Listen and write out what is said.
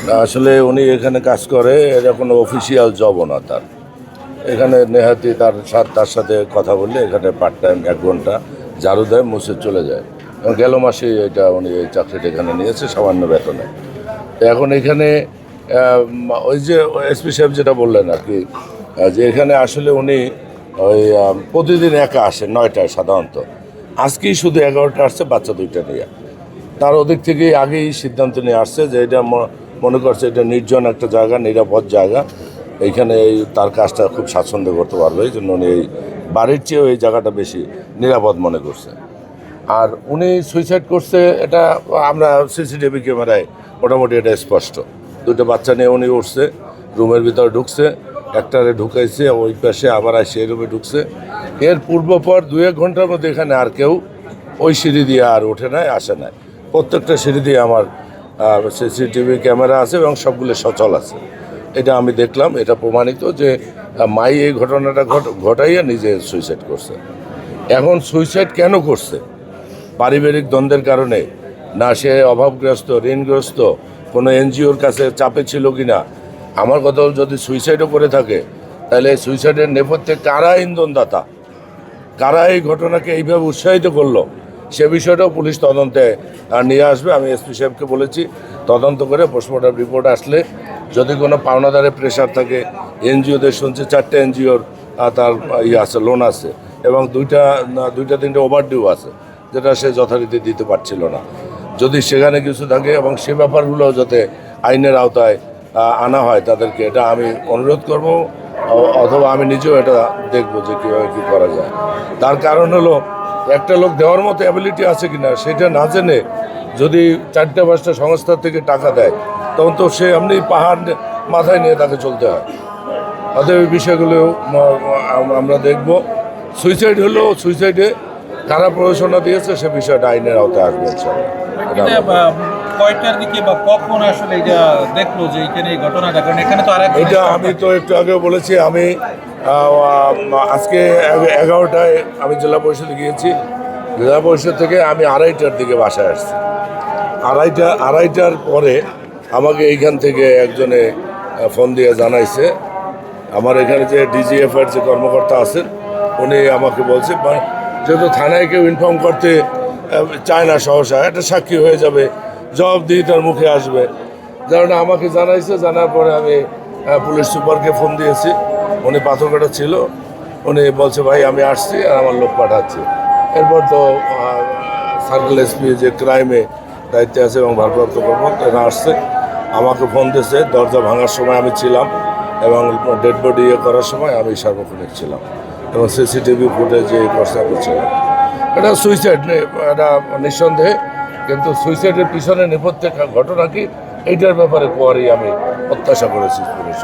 আসলে উনি এখানে কাজ করে, এটা কোনো অফিসিয়াল জবও না তার। এখানে নেহাতি তার সাথে কথা বললে এখানে পার্ট টাইম 1 ঘন্টা ঝাড়ু দেয়, মুছে চলে যায়। এবং গেল মাসে এটা উনি এই চাকরিটা এখানে নিয়েছে সামান্য বেতনে। তো এখন এখানে ওই যে এসপি সাহেব যেটা বললেন আর কি, যে এখানে আসলে উনি ওই প্রতিদিন একা আসেন 9টায় সাধারণত। আজকেই শুধু 11টা আসছে বাচ্চা 2টা নিয়ে। তার ওদিক থেকেই আগেই সিদ্ধান্ত নিয়ে আসছে যে এটা মনে করছে এটা নির্জন একটা জায়গা, নিরাপদ জায়গা, এইখানে তার কাজটা খুব স্বাচ্ছন্দ্য করতে পারবে, এই জন্য উনি এই বাড়ির চেয়েও এই জায়গাটা বেশি নিরাপদ মনে করছে। আর উনি সুইসাইড করছে এটা আমরা সিসিটিভি ক্যামেরায় মোটামুটি এটা স্পষ্ট। 2টা বাচ্চা নিয়ে উনি উঠছে, রুমের ভিতরে ঢুকছে, একটারে ঢুকাইছে, ওই পাশে আবার সেই রুমে ঢুকছে। এর পূর্বপর 2-1 ঘন্টার মধ্যে এখানে আর কেউ ওই সিঁড়ি দিয়ে আর ওঠে নাই, আসে নাই। প্রত্যেকটা সিঁড়ি দিয়ে আমার সিসিটিভি ক্যামেরা আছে এবং সবগুলো সচল আছে। এটা আমি দেখলাম, এটা প্রমাণিত যে মাই এই ঘটনাটা ঘটাইয়া নিজে সুইসাইড করছে। এখন সুইসাইড কেন করছে? পারিবারিক দ্বন্দ্বের কারণে, না সে অভাবগ্রস্ত, ঋণগ্রস্ত, কোনো এনজিওর কাছে চাপে ছিল কি না? আমার কথা যদি সুইসাইডও করে থাকে, তাহলে সুইসাইডের নেপথ্যে কারা ইন্ধনদাতা, কারা এই ঘটনাকে এইভাবে উৎসাহিত করলো, সে বিষয়টাও পুলিশ তদন্তে নিয়ে আসবে। আমি এসপি সাহেবকে বলেছি তদন্ত করে পোস্টমর্টম রিপোর্ট আসলে যদি কোনো পাওনাদারের প্রেশার থাকে, এনজিওদের শুনছে 4টে এনজিওর তার আছে, লোন আছে, এবং 2-3টে ওভারডিউ আছে যেটা সে যথারীতি দিতে পারছিল না। যদি সেখানে কিছু থাকে এবং সে ব্যাপারগুলো যাতে আইনের আওতায় আনা হয় তাদেরকে, এটা আমি অনুরোধ করব, অথবা আমি নিজেও এটা দেখবো যে কীভাবে কী করা যায়। তার কারণ হলো একটা লোক দেওয়ার মতো অ্যাবিলিটি আছে কিনা সেটা না জেনে যদি 4-5টা সংস্থার থেকে টাকা দেয়, তখন তো সে এমনি পাহাড় মাথায় নিয়ে তাকে চলতে হয়। অতএব এই বিষয়গুলো আমরা দেখব। সুইসাইড হলো, সুইসাইডে কারা প্ররোচনা দিয়েছে সে বিষয়টা আইনের আওতায় আসবে। কয়টার দিকে বা কখন আসলে এটা দেখলো যে এখানে এই ঘটনাটা? কারণ এখানে তো এটা আমি তো একটু আগে বলেছি, আমি আজকে 11টায় আমি জেলা পরিষদে গিয়েছি। জেলা পরিষদ থেকে আমি 2:30টার দিকে বাসায় আসছি। 2:30টার পরে আমাকে এইখান থেকে একজনে ফোন দিয়ে জানাইছে, আমার এখানে যে ডিজিএফআর যে কর্মকর্তা আছেন উনি আমাকে বলছে, যেহেতু থানায় কেউ ইনফর্ম করতে চায় না, সহসা একটা সাক্ষী হয়ে যাবে, জবাবদিহিতার মুখে আসবে, যারা আমাকে জানাইছে। জানার পরে আমি পুলিশ সুপারকে ফোন দিয়েছি, উনি পাথরঘাটা ছিল, উনি বলছে ভাই আমি আসছি আর আমার লোক পাঠাচ্ছি। এরপর তো সার্কেল এসপি যে ক্রাইমে দায়িত্বে আছে এবং ভারপ্রাপ্ত কর্মকর্তা এরা আসছে, আমাকে ফোন দিয়েছে। দরজা ভাঙার সময় আমি ছিলাম এবং ডেড বডি করার সময় আমি সার্বক্ষণিক ছিলাম এবং সিসিটিভি ফুটেজে করছে আমি ছিলাম। এটা সুইসাইড নেই, এটা নিঃসন্দেহে, কিন্তু সুইসাইডের পিছনে নেপথ্যে ঘটনা কি এইটার ব্যাপারে কোয়ারি আমি প্রত্যাশা করেছি পুলিশ।